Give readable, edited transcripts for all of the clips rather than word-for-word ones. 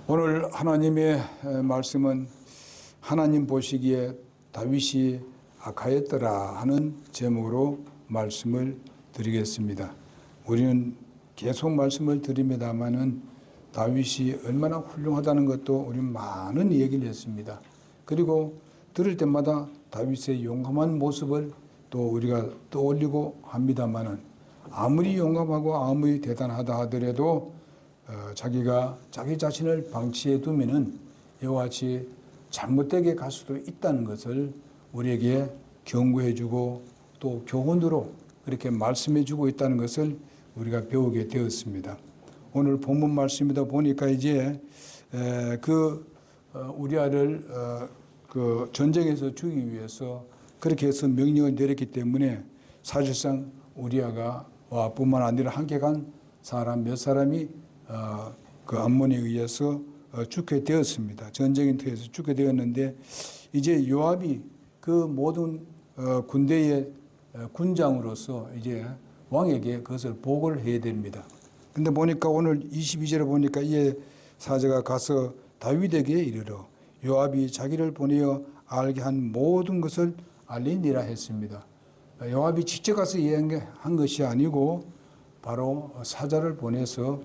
오늘 하나님의 말씀은 하나님 보시기에 다윗이 악하였더라 하는 제목으로 말씀을 드리겠습니다. 우리는 계속 말씀을 드립니다마는 다윗이 얼마나 훌륭하다는 것도 우리는 많은 얘기를 했습니다. 그리고 들을 때마다 다윗의 용감한 모습을 또 우리가 떠올리고 합니다마는 아무리 용감하고 아무리 대단하다 하더라도 자기가 자기 자신을 방치해 두면은 이와 같이 잘못되게 갈 수도 있다는 것을 우리에게 경고해 주고 또 교훈으로 그렇게 말씀해 주고 있다는 것을 우리가 배우게 되었습니다. 오늘 본문 말씀이다 보니까 이제 우리아를 그 전쟁에서 죽이기 위해서 그렇게 해서 명령을 내렸기 때문에 사실상 우리아가 뿐만 아니라 함께 간 사람 몇 사람이 그 암몬에 의해서 죽게 되었습니다. 전쟁에 의해서 죽게 되었는데 이제 요압이 그 모든 군대의 군장으로서 이제 왕에게 그것을 보고를 해야 됩니다. 근데 보니까 오늘 22절에 보니까 이에 사자가 가서 다윗에게 이르러 요압이 자기를 보내어 알게 한 모든 것을 알리니라 했습니다. 요압이 직접 가서 이야기한 것이 아니고 바로 사자를 보내서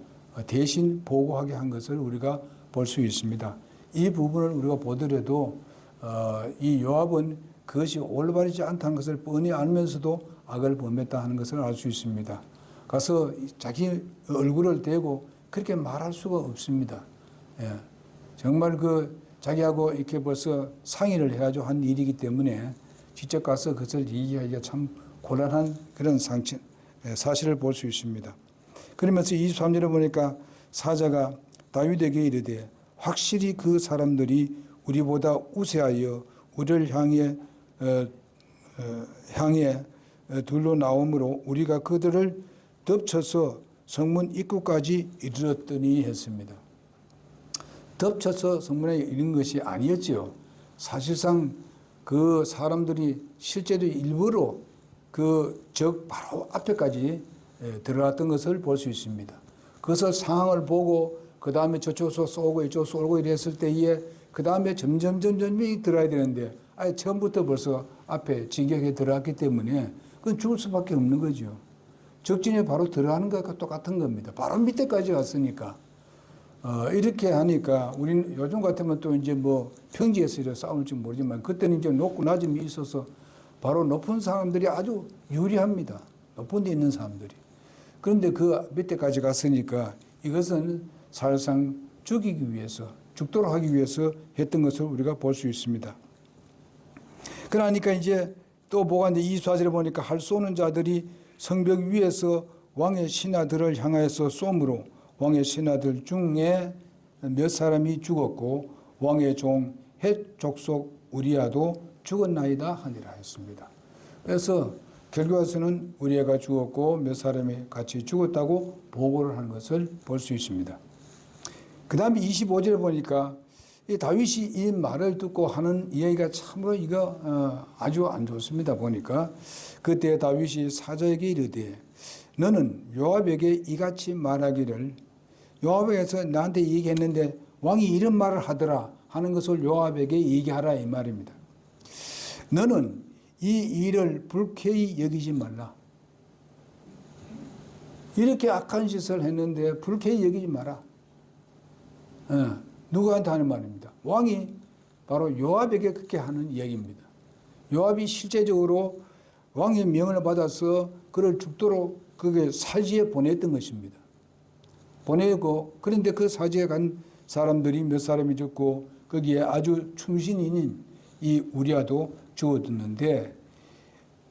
대신 보고하게 한 것을 우리가 볼 수 있습니다. 이 부분을 우리가 보더라도 이 요압은 그것이 올바르지 않다는 것을 뻔히 알면서도 악을 범했다 하는 것을 알 수 있습니다. 가서 자기 얼굴을 대고 그렇게 말할 수가 없습니다. 예. 정말 자기하고 이렇게 벌써 상의를 해가지고 한 일이기 때문에 직접 가서 그것을 얘기하기가 참 곤란한 그런 사실을 볼 수 있습니다. 그러면서 23절에 보니까 사자가 다윗에게 이르되 확실히 그 사람들이 우리보다 우세하여 우리를 향해 둘러 나오므로 우리가 그들을 덮쳐서 성문 입구까지 이르렀더니 했습니다. 덮쳐서 성문에 이른 것이 아니었지요. 사실상 그 사람들이 실제로 일부러 그 적 바로 앞에까지 들어갔던 것을 볼 수 있습니다. 그것을 상황을 보고 그 다음에 저쪽에서 쏘고 이쪽에서 쏘고 이랬을 때에 그 다음에 점점 들어가야 되는데 아예 처음부터 벌써 앞에 진격에 들어갔기 때문에 그건 죽을 수밖에 없는 거죠. 적진에 바로 들어가는 것과 똑같은 겁니다. 바로 밑에까지 갔으니까. 이렇게 하니까 우리는 요즘 같으면 또 이제 평지에서 이렇게 싸울지 모르지만 그때는 이제 높고 낮음이 있어서 바로 높은 사람들이 아주 유리합니다. 높은 데 있는 사람들이. 그런데 그 밑에까지 갔으니까 이것은 사실상 죽이기 위해서, 죽도록 하기 위해서 했던 것을 우리가 볼 수 있습니다. 그러니까 이제 또 뭐가 이제 24절에 보니까 할 쏘는 자들이 성벽 위에서 왕의 신하들을 향하여서 쏘므로 왕의 신하들 중에 몇 사람이 죽었고 왕의 종 헷 족속 우리아도 죽었나이다 하니라 했습니다. 그래서 결과에서는 우리아가 죽었고 몇 사람이 같이 죽었다고 보고를 하는 것을 볼 수 있습니다. 그 다음에 25절에 보니까 이 다윗이 이 말을 듣고 하는 이야기가 참으로 아주 안 좋습니다. 보니까 그때 다윗이 사자에게 이르되 너는 요압에게 이같이 말하기를 요압에게서 나한테 얘기했는데 왕이 이런 말을 하더라 하는 것을 요압에게 얘기하라 이 말입니다. 너는 이 일을 불쾌히 여기지 말라. 이렇게 악한 짓을 했는데 불쾌히 여기지 마라. 누구한테 하는 말입니다. 왕이 바로 요압에게 그렇게 하는 이야기입니다. 요압이 실제적으로 왕의 명을 받아서 그를 죽도록 그게 사지에 보냈던 것입니다. 보내고 그런데 그 사지에 간 사람들이 몇 사람이 죽고 거기에 아주 충신인 이 우리아도 죽었는데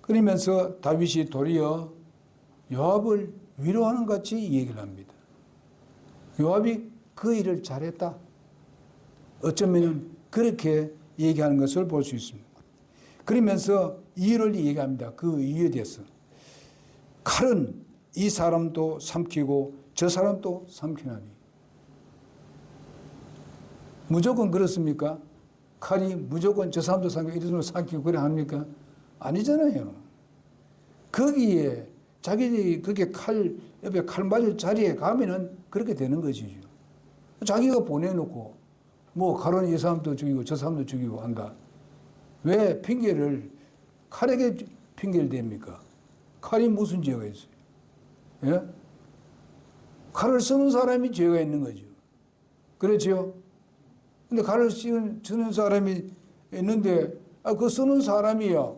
그러면서 다윗이 도리어 요압을 위로하는 같이 얘기를 합니다. 요압이 그 일을 잘했다. 어쩌면 그렇게 얘기하는 것을 볼 수 있습니다. 그러면서 이유를 얘기합니다. 그 이유에 대해서. 칼은 이 사람도 삼키고 저 사람도 삼키나니. 무조건 그렇습니까? 칼이 무조건 저 사람도 삼키고 이런 사람도 삼키고 그래 합니까? 아니잖아요. 거기에 자기들이 그렇게 옆에 칼 맞을 자리에 가면은 그렇게 되는 것이죠. 자기가 보내놓고 뭐 칼은 이 사람도 죽이고 저 사람도 죽이고 한다. 왜 핑계를 칼에게 핑계를 댑니까? 칼이 무슨 죄가 있어요? 예? 칼을 쓰는 사람이 죄가 있는 거죠. 그렇죠? 근데 칼을 쓰는 사람이 있는데 그 쓰는 사람이야.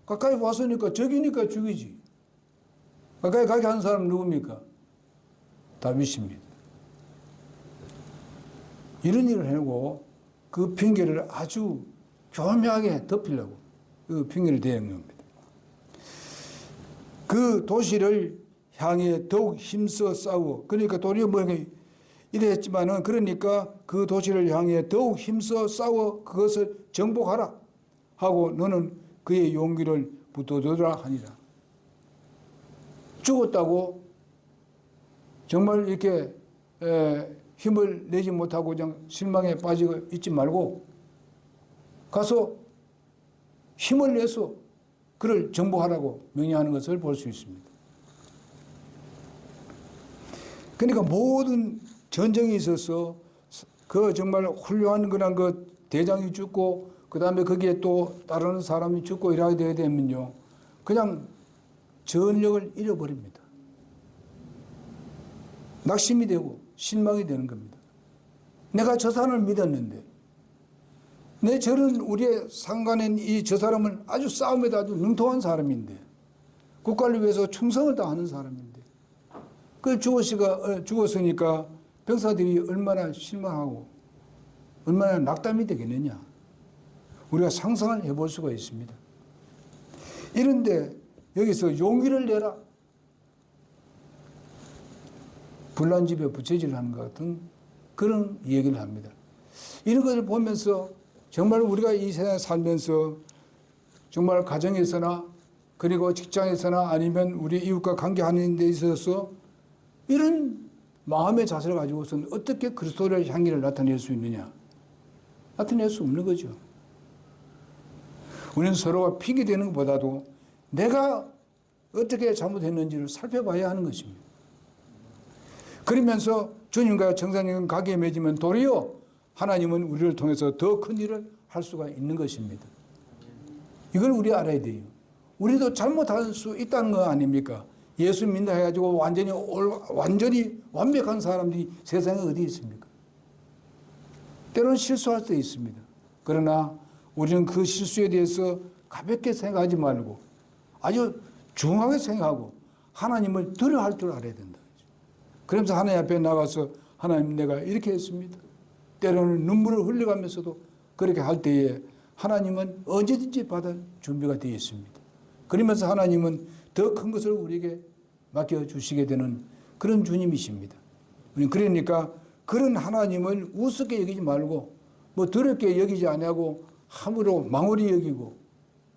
가까이 왔으니까 적이니까 죽이지. 가까이 가게 하는 사람은 누굽니까? 다윗입니다. 이런 일을 해놓고 그 핑계를 아주 교묘하게 덮으려고 그 핑계를 대는 겁니다. 그 도시를 향해 더욱 힘써 싸워. 그러니까 도리어 뭐 이래 했지만은 그러니까 그 도시를 향해 더욱 힘써 싸워 그것을 정복하라 하고 너는 그의 용기를 붙들어라 하니라. 죽었다고 정말 이렇게 힘을 내지 못하고 그냥 실망에 빠지고 있지 말고 가서 힘을 내서 그를 정복하라고 명령하는 것을 볼 수 있습니다. 그러니까 모든 전쟁이 있어서 그 정말 훌륭한 그런 그 대장이 죽고 그 다음에 거기에 또 다른 사람이 죽고 이렇게 되게 되면요. 그냥 전력을 잃어버립니다. 낙심이 되고 실망이 되는 겁니다. 내가 저 사람을 믿었는데 내 저런 우리의 상관인 이 저 사람은 아주 싸움에도 아주 능통한 사람인데 국가를 위해서 충성을 다하는 사람인데 그 죽었으니까 병사들이 얼마나 실망하고 얼마나 낙담이 되겠느냐. 우리가 상상을 해볼 수가 있습니다. 이런데 여기서 용기를 내라. 불난 집에 부채질을 하는 것 같은 그런 얘기를 합니다. 이런 것을 보면서 정말 우리가 이 세상에 살면서 정말 가정에서나 그리고 직장에서나 아니면 우리 이웃과 관계하는 데 있어서 이런 마음의 자세를 가지고서는 어떻게 그리스도의 향기를 나타낼 수 있느냐? 나타낼 수 없는 거죠. 우리는 서로가 핑계대는 것보다도 내가 어떻게 잘못했는지를 살펴봐야 하는 것입니다. 그러면서 주님과 정상적인 관계에 맺으면 도리어 하나님은 우리를 통해서 더 큰 일을 할 수가 있는 것입니다. 이걸 우리 알아야 돼요. 우리도 잘못할 수 있다는 거 아닙니까? 예수 믿는다 해가지고 완전히 완벽한 사람들이 세상에 어디 있습니까? 때로는 실수할 때 있습니다. 그러나 우리는 그 실수에 대해서 가볍게 생각하지 말고 아주 중하게 생각하고 하나님을 두려워할 줄 알아야 된다. 그러면서 하나님 앞에 나가서 하나님 내가 이렇게 했습니다. 때로는 눈물을 흘려가면서도 그렇게 할 때에 하나님은 언제든지 받을 준비가 되어 있습니다. 그러면서 하나님은 더 큰 것을 우리에게 맡겨주시게 되는 그런 주님이십니다. 그러니까 그런 하나님을 우습게 여기지 말고 뭐 더럽게 여기지 아니하고 함부로 망홀히 여기고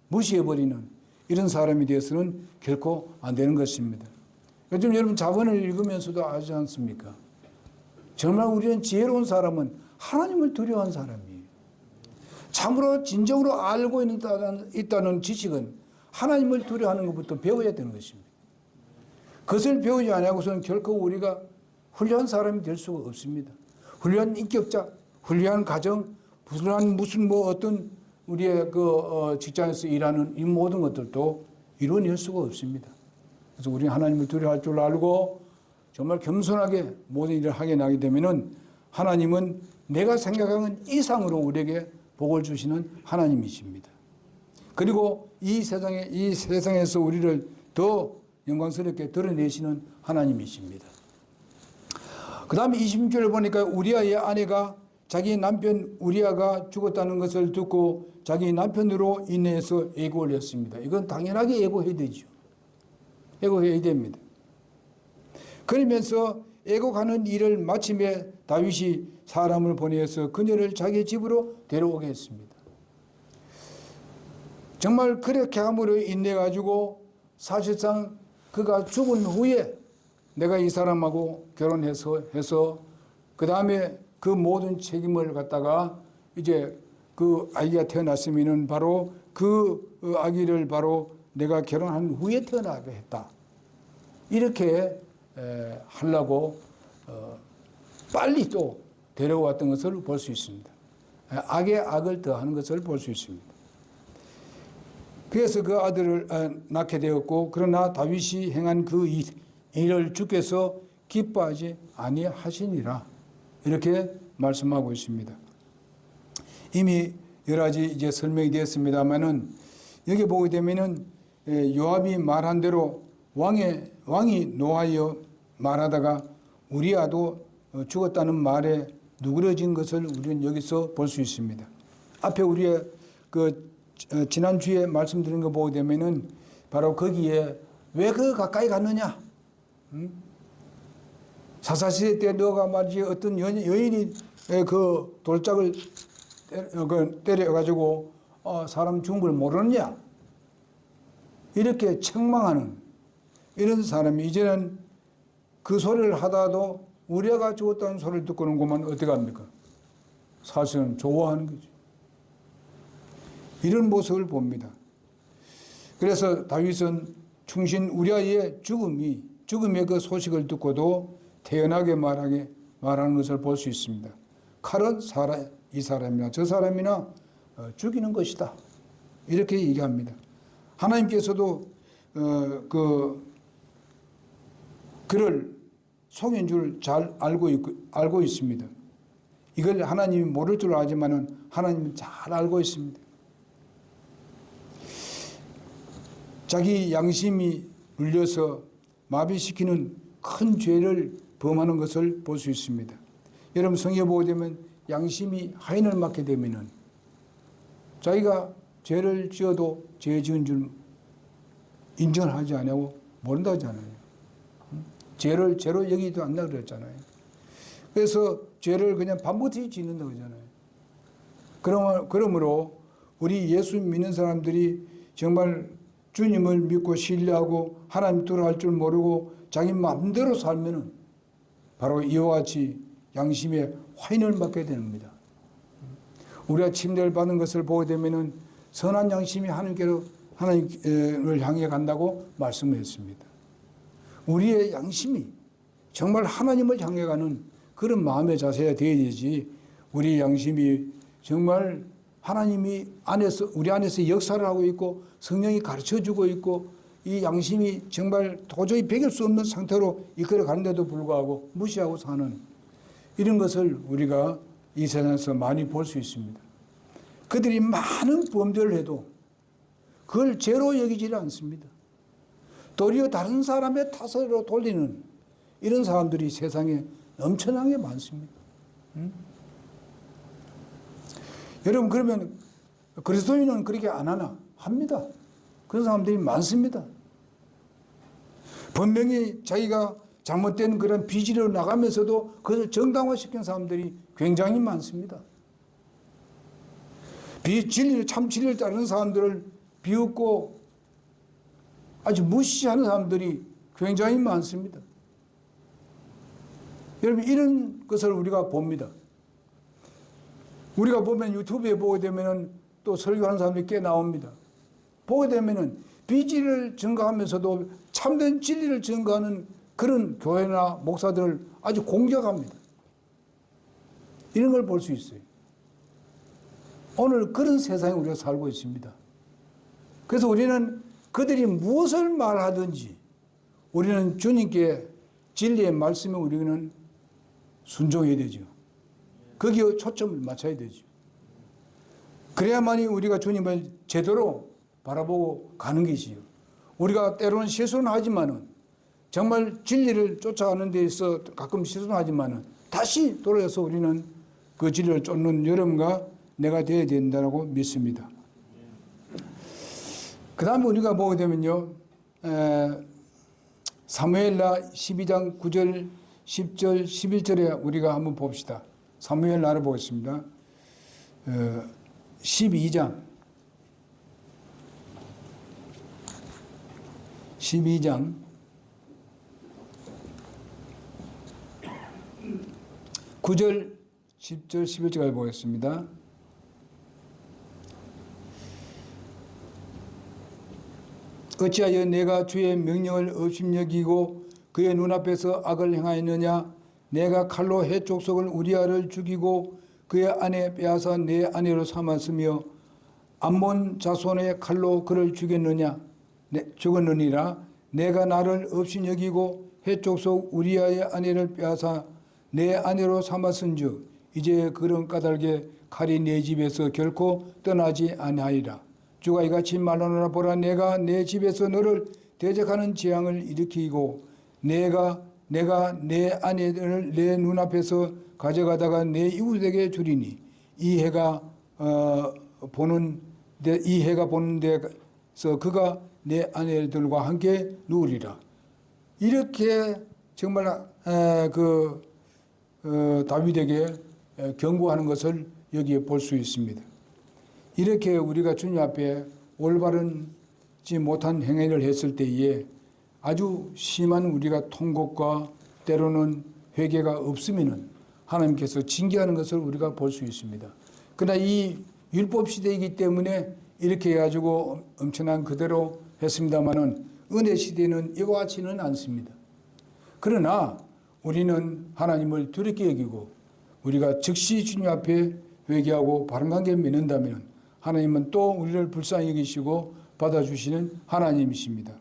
무시해버리는 이런 사람이 되어서는 결코 안 되는 것입니다. 요즘 여러분 자본을 읽으면서도 아시지 않습니까? 정말 우리는 지혜로운 사람은 하나님을 두려워하는 사람이에요. 참으로 진정으로 알고 있다는 지식은 하나님을 두려워하는 것부터 배워야 되는 것입니다. 그것을 배우지 않고서는 결코 우리가 훌륭한 사람이 될 수가 없습니다. 훌륭한 인격자, 훌륭한 가정, 훌륭한 무슨 뭐 어떤 우리의 직장에서 일하는 이 모든 것들도 이루어낼 수가 없습니다. 그래서 우리는 하나님을 두려워할 줄 알고 정말 겸손하게 모든 일을 하게 나게 되면은 하나님은 내가 생각하는 이상으로 우리에게 복을 주시는 하나님이십니다. 그리고 이 세상에서 우리를 더 영광스럽게 드러내시는 하나님이십니다. 그 다음에 26절을 보니까 우리아의 아내가 자기 남편 우리아가 죽었다는 것을 듣고 자기 남편으로 인해서 애고를 했습니다. 이건 당연하게 애고해야 되죠. 애고해야 됩니다. 그러면서 애곡하는 일을 마침에 다윗이 사람을 보내서 그녀를 자기 집으로 데려오게 했습니다. 정말 그렇게 함으로 인해 가지고 사실상 그가 죽은 후에 내가 이 사람하고 결혼해서 그 다음에 그 모든 책임을 갖다가 이제 그 아기가 태어났으면은 바로 그 아기를 바로 내가 결혼한 후에 태어나게 했다. 이렇게 하려고 빨리 또 데려왔던 것을 볼 수 있습니다. 악에 악을 더하는 것을 볼 수 있습니다. 그래서 그 아들을 낳게 되었고 그러나 다윗이 행한 그 일을 주께서 기뻐하지 아니하시니라 이렇게 말씀하고 있습니다. 이미 여러 가지 이제 설명이 되었습니다만은 여기 보게 되면은 요압이 말한 대로 왕이 노하여 말하다가 우리아도 죽었다는 말에 누그러진 것을 우리는 여기서 볼 수 있습니다. 앞에 우리의 지난주에 말씀드린 거 보게 되면은 바로 거기에 왜 그 가까이 갔느냐? 사사시대 때 너가 말이지 어떤 여인이 그 돌짝을 때려가지고 사람 죽은 걸 모르느냐? 이렇게 책망하는 이런 사람이 이제는 그 소리를 하다도 우리아가 죽었다는 소리를 듣고는 그만 어떻게 합니까? 사실은 좋아하는 거죠. 이런 모습을 봅니다. 그래서 다윗은 충신 우리아의 죽음의 그 소식을 듣고도 태연하게 말하는 것을 볼 수 있습니다. 칼은 이 사람이나 저 사람이나 죽이는 것이다. 이렇게 얘기합니다. 하나님께서도 그를 속인 줄 잘 알고 있습니다. 이걸 하나님이 모를 줄 알지만은 하나님은 잘 알고 있습니다. 자기 양심이 눌려서 마비시키는 큰 죄를 범하는 것을 볼 수 있습니다. 여러분 성경에 보게 되면 양심이 하인을 맡게 되면은 자기가 죄를 지어도 죄 지은 줄 인정을 하지 않고 모른다 하잖아요. 죄를 죄로 여기지도 않나 그랬잖아요. 그래서 죄를 그냥 반복해서 짓는다고 하잖아요. 그러므로 우리 예수 믿는 사람들이 정말 주님을 믿고 신뢰하고 하나님 따라할 줄 모르고 자기 마음대로 살면은 바로 이와 같이 양심에 화인을 맞게 됩니다. 우리가 침례를 받는 것을 보게 되면은 선한 양심이 하나님을 향해 간다고 말씀을 했습니다. 우리의 양심이 정말 하나님을 향해 가는 그런 마음의 자세가 되어야 되지. 우리 양심이 정말 하나님이 우리 안에서 역사를 하고 있고 성령이 가르쳐주고 있고 이 양심이 정말 도저히 배길 수 없는 상태로 이끌어 가는데도 불구하고 무시하고 사는 이런 것을 우리가 이 세상에서 많이 볼 수 있습니다. 그들이 많은 범죄를 해도 그걸 죄로 여기지 않습니다. 도리어 다른 사람의 탓으로 돌리는 이런 사람들이 세상에 엄청나게 많습니다. 여러분 그러면 그리스도인은 그렇게 안 하나? 합니다. 그런 사람들이 많습니다. 분명히 자기가 잘못된 그런 비질로 나가면서도 그것을 정당화시킨 사람들이 굉장히 많습니다. 참 진리를 따르는 사람들을 비웃고 아주 무시하는 사람들이 굉장히 많습니다. 여러분 이런 것을 우리가 봅니다. 우리가 보면 유튜브에 보게 되면은 또 설교하는 사람들이 꽤 나옵니다. 보게 되면은 비진리를 증거하면서도 참된 진리를 증거하는 그런 교회나 목사들을 아주 공격합니다. 이런 걸 볼 수 있어요. 오늘 그런 세상에 우리가 살고 있습니다. 그래서 우리는 그들이 무엇을 말하든지 우리는 주님께 진리의 말씀에 우리는 순종해야 되죠. 거기에 초점을 맞춰야 되죠. 그래야만이 우리가 주님을 제대로 바라보고 가는 것이요. 우리가 때로는 실수는 하지만은 정말 진리를 쫓아가는 데 있어 가끔 실수는 하지만은 다시 돌아서 우리는 그 진리를 쫓는 여러분과 내가 되어야 된다고 믿습니다. 그 다음에 우리가 보게 되면요. 사무엘나 12장 9절, 10절, 11절에 우리가 한번 봅시다. 사무엘 나를 보겠습니다. 12장 9절, 10절, 11절까지 보겠습니다. 어찌하여 내가 주의 명령을 업신여기고 그의 눈앞에서 악을 행하였느냐? 내가 칼로 헷 족속을 우리아를 죽이고 그의 아내 빼앗아 내 아내로 삼았으며 암몬 자손의 칼로 그를 죽였느니라. 내가 나를 없인 여기고 헷 족속 우리아의 아내를 빼앗아 내 아내로 삼았은즉 이제 그런 까닭에 칼이 내 집에서 결코 떠나지 아니하리라. 주가 이같이 말하노라. 보라, 내가 내 집에서 너를 대적하는 재앙을 일으키고 내가 내 아내를 내 눈앞에서 가져가다가 내 이웃에게 주리니 이 해가 보는 데서 그가 내 아내들과 함께 누우리라. 이렇게 정말 다윗에게 경고하는 것을 여기에 볼 수 있습니다. 이렇게 우리가 주님 앞에 올바른지 못한 행위를 했을 때에 아주 심한 우리가 통곡과 때로는 회개가 없으면은 하나님께서 징계하는 것을 우리가 볼 수 있습니다. 그러나 이 율법 시대이기 때문에 이렇게 해가지고 엄청난 그대로 했습니다마는 은혜 시대는 이와 같지는 않습니다. 그러나 우리는 하나님을 두렵게 여기고 우리가 즉시 주님 앞에 회개하고 바른 관계 맺는다면 하나님은 또 우리를 불쌍히 여기시고 받아주시는 하나님이십니다.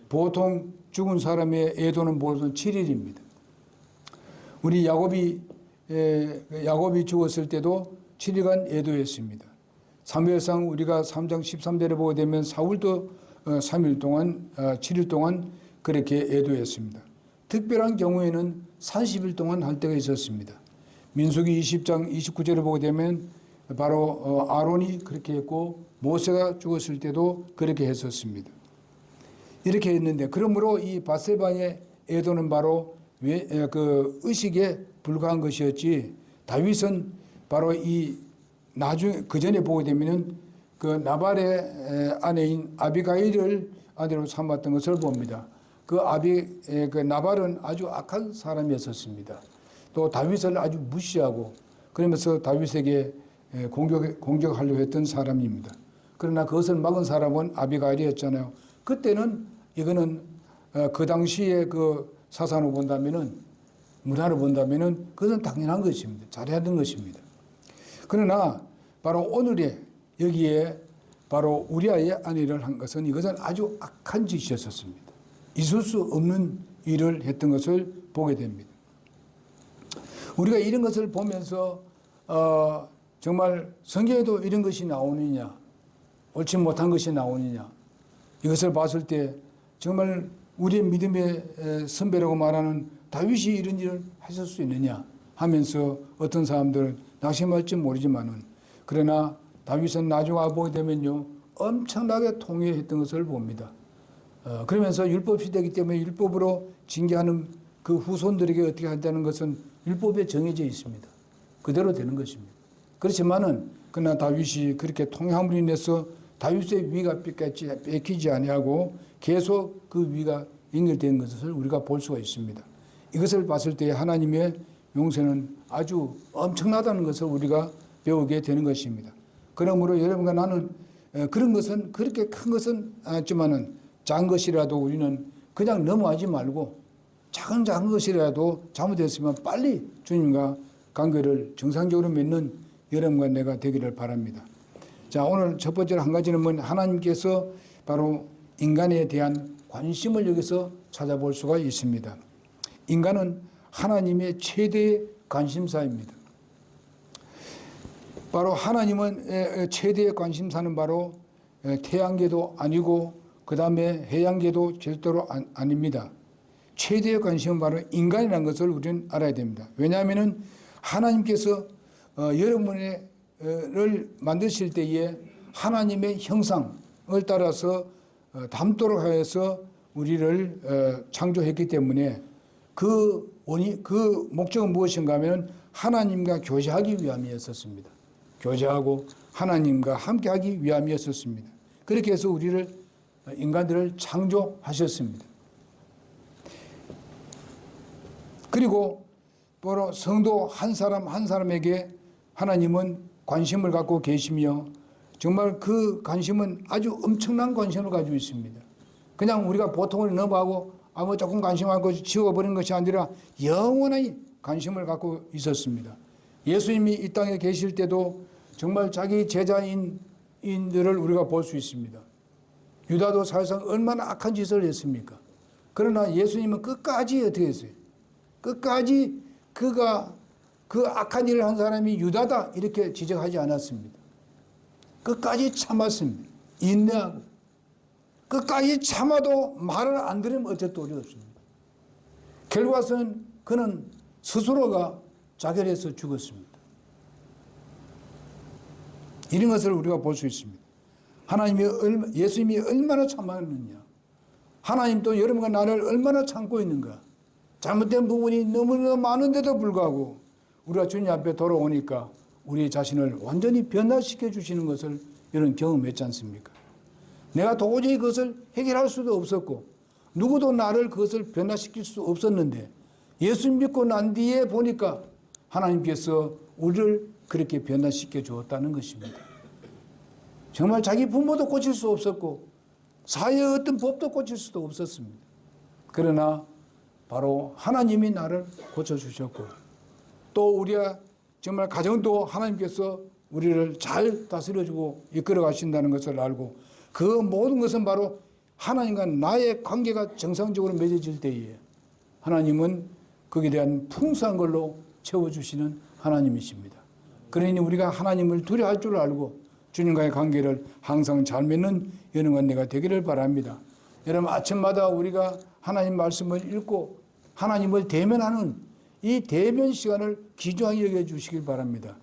보통 죽은 사람의 애도는 보통 7일입니다. 우리 야곱이 죽었을 때도 7일간 애도했습니다. 사무엘상 우리가 3장 13절에 보게 되면 사울도 3일 동안 7일 동안 그렇게 애도했습니다. 특별한 경우에는 30일 동안 할 때가 있었습니다. 민수기 20장 29절에 보게 되면 바로 아론이 그렇게 했고 모세가 죽었을 때도 그렇게 했었습니다. 이렇게 했는데 그러므로 이 밧세바의 애도는 바로 그 의식에 불과한 것이었지 다윗은 바로 이 나중에 그 전에 보게 되면은 그 나발의 아내인 아비가일을 아내로 삼았던 것을 봅니다. 그 나발은 아주 악한 사람이었습니다. 또 다윗을 아주 무시하고 그러면서 다윗에게 공격하려고 했던 사람입니다. 그러나 그것을 막은 사람은 아비가일이었잖아요. 그때는 이거는 그 당시에 그 사상으로 본다면은 문화로 본다면은 그것은 당연한 것입니다. 잘해야 하는 것입니다. 그러나 바로 오늘에 여기에 바로 우리아의 아내를 한 것은 이것은 아주 악한 짓이었습니다. 있을 수 없는 일을 했던 것을 보게 됩니다. 우리가 이런 것을 보면서 정말 성경에도 이런 것이 나오느냐, 옳지 못한 것이 나오느냐, 이것을 봤을 때 정말 우리의 믿음의 선배라고 말하는 다윗이 이런 일을 하실 수 있느냐 하면서 어떤 사람들은 낙심할지 모르지만은 그러나 다윗은 나중에 보게 되면요 엄청나게 통회했던 것을 봅니다. 그러면서 율법 시대이기 때문에 율법으로 징계하는 그 후손들에게 어떻게 한다는 것은 율법에 정해져 있습니다. 그대로 되는 것입니다. 그렇지만은 그러나 다윗이 그렇게 통회함으로 인해서 다윗의 위가 뺏기지 아니하고 계속 그 위가 연결된 것을 우리가 볼 수가 있습니다. 이것을 봤을 때 하나님의 용서는 아주 엄청나다는 것을 우리가 배우게 되는 것입니다. 그러므로 여러분과 나는 그런 것은 그렇게 큰 것은 않지만은 작은 것이라도 우리는 그냥 넘어가지 말고 작은 것이라도 잘못했으면 빨리 주님과 관계를 정상적으로 맺는 여러분과 내가 되기를 바랍니다. 자, 오늘 첫 번째로 한 가지는 뭐냐, 하나님께서 바로 인간에 대한 관심을 여기서 찾아볼 수가 있습니다. 인간은 하나님의 최대의 관심사입니다. 바로 하나님은 최대의 관심사는 바로 태양계도 아니고 그 다음에 해양계도 절대로 아닙니다. 최대의 관심은 바로 인간이라는 것을 우리는 알아야 됩니다. 왜냐하면 하나님께서 여러분을 만드실 때에 하나님의 형상을 따라서 닮도록 하여서 우리를 창조했기 때문에 그 목적은 무엇인가 하면 하나님과 교제하기 위함이었습니다. 교제하고 하나님과 함께하기 위함이었습니다. 그렇게 해서 인간들을 창조하셨습니다. 그리고 바로 성도 한 사람 한 사람에게 하나님은 관심을 갖고 계시며 정말 그 관심은 아주 엄청난 관심을 가지고 있습니다. 그냥 우리가 보통을 넘어가고 조금 관심하고 지워버리는 것이 아니라 영원히 관심을 갖고 있었습니다. 예수님이 이 땅에 계실 때도 정말 자기 제자인들을 우리가 볼 수 있습니다. 유다도 사실상 얼마나 악한 짓을 했습니까? 그러나 예수님은 끝까지 어떻게 했어요? 끝까지 그가 그 악한 일을 한 사람이 유다다 이렇게 지적하지 않았습니다. 끝까지 참았습니다. 인내하고 끝까지 참아도 말을 안 들으면 어쩔 도리 없습니다. 결과는 그는 스스로가 자결해서 죽었습니다. 이런 것을 우리가 볼 수 있습니다. 예수님이 얼마나 참았느냐. 하나님도 여러분과 나를 얼마나 참고 있는가. 잘못된 부분이 너무나 많은데도 불구하고 우리가 주님 앞에 돌아오니까 우리 자신을 완전히 변화시켜 주시는 것을 여러분 경험했지 않습니까? 내가 도저히 그것을 해결할 수도 없었고 누구도 나를 그것을 변화시킬 수 없었는데 예수 믿고 난 뒤에 보니까 하나님께서 우리를 그렇게 변화시켜 주었다는 것입니다. 정말 자기 부모도 고칠 수 없었고 사회의 어떤 법도 고칠 수도 없었습니다. 그러나 바로 하나님이 나를 고쳐주셨고 또 우리가 정말 가정도 하나님께서 우리를 잘 다스려주고 이끌어 가신다는 것을 알고 그 모든 것은 바로 하나님과 나의 관계가 정상적으로 맺어질 때에 하나님은 거기에 대한 풍성한 걸로 채워주시는 하나님이십니다. 그러니 우리가 하나님을 두려워할 줄 알고 주님과의 관계를 항상 잘 맺는 여러분과 내가 되기를 바랍니다. 여러분 아침마다 우리가 하나님 말씀을 읽고 하나님을 대면하는 이 대면 시간을 귀중하게 여겨주시길 바랍니다.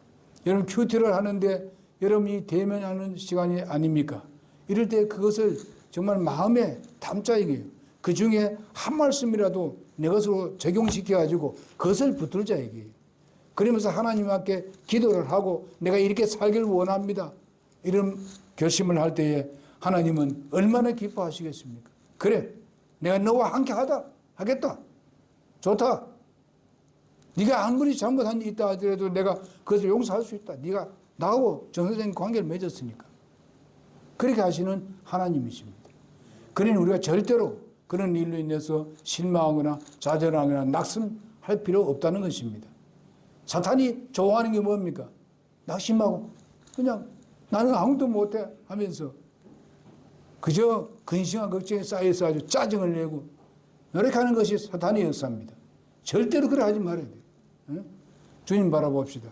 여러분 큐티를 하는데 여러분이 대면하는 시간이 아닙니까? 이럴 때 그것을 정말 마음에 담자 이게요. 그 중에 한 말씀이라도 내 것으로 적용시켜가지고 그것을 붙들자 이게요. 그러면서 하나님 앞에 기도를 하고 내가 이렇게 살기를 원합니다. 이런 결심을 할 때에 하나님은 얼마나 기뻐하시겠습니까? 그래, 내가 너와 함께 하겠다. 좋다. 네가 아무리 잘못한 일이 있다 하더라도 내가 그것을 용서할 수 있다. 네가 나하고 정상적인 관계를 맺었으니까. 그렇게 하시는 하나님이십니다. 그러니 우리가 절대로 그런 일로 인해서 실망하거나 좌절하거나 낙심할 필요 없다는 것입니다. 사탄이 좋아하는 게 뭡니까? 낙심하고 그냥 나는 아무도 못해 하면서 그저 근심과 걱정에 쌓여서 아주 짜증을 내고 노력하는 것이 사탄의 역사입니다. 절대로 그래 하지 말아야 돼요. 주님 바라봅시다.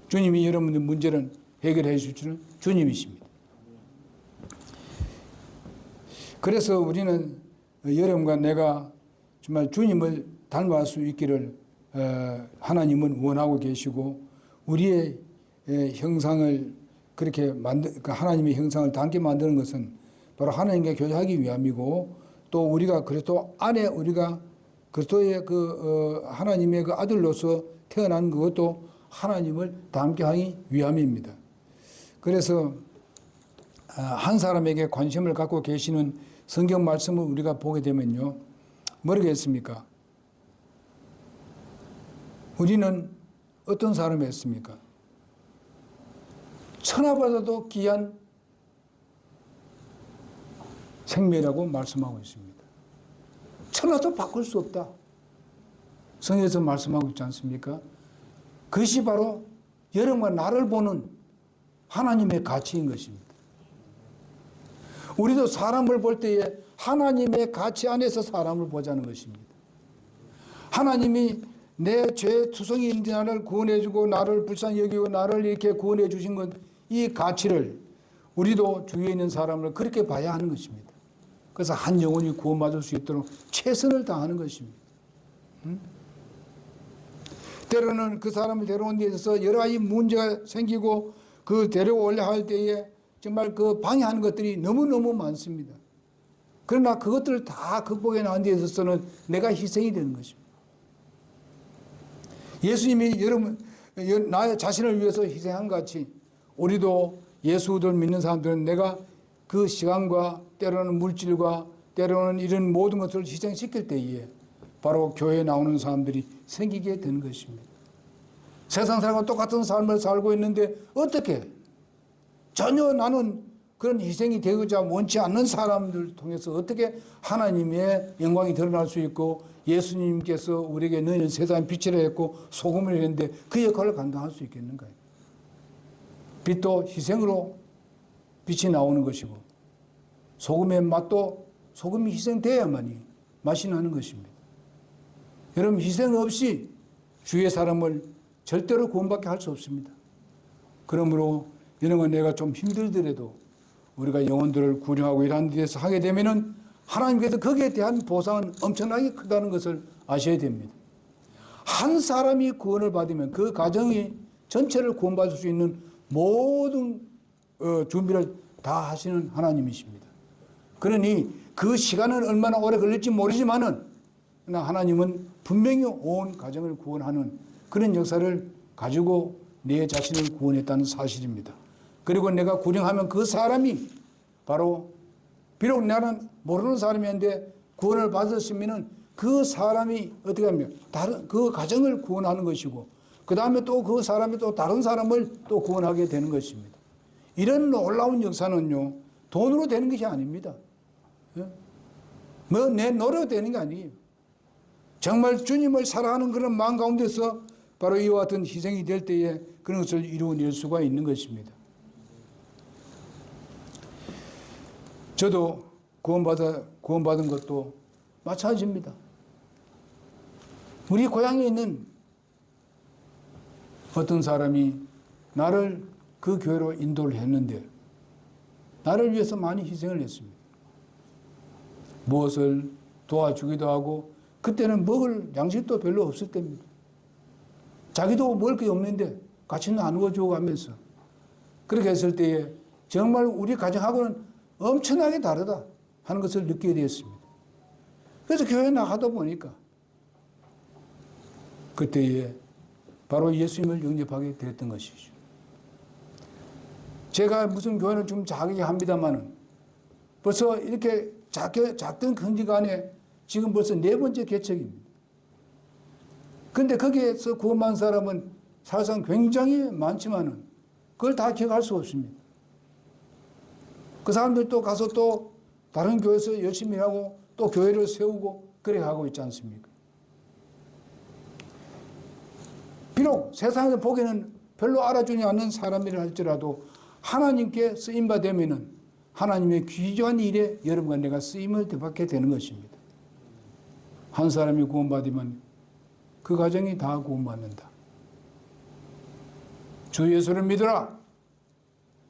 주님이 여러분의 문제를 해결해 주시는 주님이십니다. 그래서 우리는 여러분과 내가 정말 주님을 닮아갈 수 있기를 하나님은 원하고 계시고 우리의 형상을 그렇게 하나님의 형상을 닮게 만드는 것은 바로 하나님과 교제하기 위함이고 또 우리가 그리스도 안에 우리가 그리스도의 하나님의 그 아들로서 태어난 그것도 하나님을 닮게 하기 위함입니다. 그래서 한 사람에게 관심을 갖고 계시는 성경 말씀을 우리가 보게 되면요. 뭐라겠습니까? 우리는 어떤 사람이었습니까? 천하보다도 귀한 생명이라고 말씀하고 있습니다. 천하도 바꿀 수 없다. 성경에서 말씀하고 있지 않습니까? 그것이 바로 여러분과 나를 보는 하나님의 가치인 것입니다. 우리도 사람을 볼 때에 하나님의 가치 안에서 사람을 보자는 것입니다. 하나님이 내 죄 투성이인 나를 구원해주고 나를 불쌍히 여기고 나를 이렇게 구원해 주신 것, 이 가치를 우리도 주위에 있는 사람을 그렇게 봐야 하는 것입니다. 그래서 한 영혼이 구원받을 수 있도록 최선을 다하는 것입니다. 때로는 그 사람을 데려온 데 있어서 여러 가지 문제가 생기고 그 데려오려 할 때에 정말 그 방해하는 것들이 너무너무 많습니다. 그러나 그것들을 다 극복해 나간 데 있어서는 내가 희생이 되는 것입니다. 예수님이 여러분, 나의 자신을 위해서 희생한 같이 우리도 예수를 믿는 사람들은 내가 그 시간과 때로는 물질과 때로는 이런 모든 것을 희생시킬 때에 바로 교회에 나오는 사람들이 생기게 되는 것입니다. 세상 사람과 똑같은 삶을 살고 있는데 어떻게 전혀 나는 그런 희생이 되고자 원치 않는 사람들을 통해서 어떻게 하나님의 영광이 드러날 수 있고 예수님께서 우리에게 너희는 세상의 빛이라 했고 소금을 했는데 그 역할을 감당할 수 있겠는가요? 빛도 희생으로 빛이 나오는 것이고 소금의 맛도 소금이 희생돼야만이 맛이 나는 것입니다. 여러분 희생 없이 주의 사람을 절대로 구원받게 할 수 없습니다. 그러므로 이런 건 내가 좀 힘들더라도 우리가 영혼들을 구령하고 이러한 데서 하게 되면은 하나님께서 거기에 대한 보상은 엄청나게 크다는 것을 아셔야 됩니다. 한 사람이 구원을 받으면 그 가정이 전체를 구원받을 수 있는 모든 준비를 다 하시는 하나님이십니다. 그러니 그 시간은 얼마나 오래 걸릴지 모르지만은 하나님은 분명히 온 가정을 구원하는 그런 역사를 가지고 내 자신을 구원했다는 사실입니다. 그리고 내가 구령하면 그 사람이 바로 비록 나는 모르는 사람이었는데 구원을 받았으면은 그 사람이 어떻게 하면 다른 그 가정을 구원하는 것이고 그 다음에 또 그 사람이 또 다른 사람을 또 구원하게 되는 것입니다. 이런 놀라운 역사는요 돈으로 되는 것이 아닙니다. 뭐 내 노력으로 되는 게 아니에요. 정말 주님을 사랑하는 그런 마음 가운데서 바로 이와 같은 희생이 될 때에 그런 것을 이루어낼 수가 있는 것입니다. 저도 구원받은 것도 마찬가지입니다. 우리 고향에 있는 어떤 사람이 나를 그 교회로 인도를 했는데 나를 위해서 많이 희생을 했습니다. 무엇을 도와주기도 하고 그때는 먹을 양식도 별로 없을 때입니다. 자기도 먹을 게 없는데 같이 나누어주고 가면서 그렇게 했을 때에 정말 우리 가정하고는 엄청나게 다르다 하는 것을 느끼게 되었습니다. 그래서 교회에 나가다 보니까 그때에 바로 예수님을 영접하게 되었던 것이죠. 제가 무슨 교회는 좀 작게 합니다만은 벌써 이렇게 작던 경지간에 지금 벌써 4번째 개척입니다. 그런데 거기에서 구원받은 사람은 사실상 굉장히 많지만은 그걸 다 기억할 수 없습니다. 그 사람들 또 가서 또 다른 교회에서 열심히 하고 또 교회를 세우고 그래 하고 있지 않습니까? 비록 세상에서 보기에는 별로 알아주지 않는 사람이라 할지라도 하나님께 쓰임받으면은 하나님의 귀중한 일에 여러분과 내가 쓰임을 받게 되는 것입니다. 한 사람이 구원받으면 그 가정이 다 구원받는다. 주 예수를 믿어라.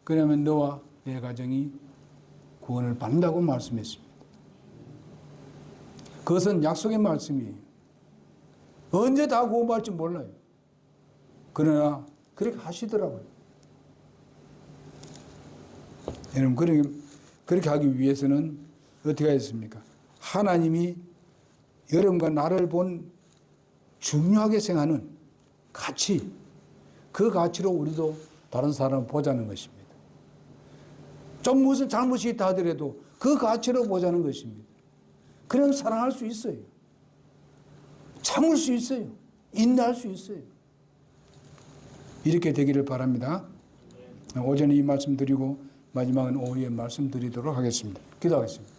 그러면 너와 내 가정이 구원을 받는다고 말씀했습니다. 그것은 약속의 말씀이에요. 언제 다 구원받을지 몰라요. 그러나 그렇게 하시더라고요. 여러분 그렇게 하기 위해서는 어떻게 했습니까? 하나님이 여러분과 나를 본 중요하게 생각하는 가치, 그 가치로 우리도 다른 사람을 보자는 것입니다. 좀 무슨 잘못이 있다 하더라도 그 가치로 보자는 것입니다. 그럼 사랑할 수 있어요. 참을 수 있어요. 인내할 수 있어요. 이렇게 되기를 바랍니다. 오전에 이 말씀 드리고 마지막은 오후에 말씀 드리도록 하겠습니다. 기도하겠습니다.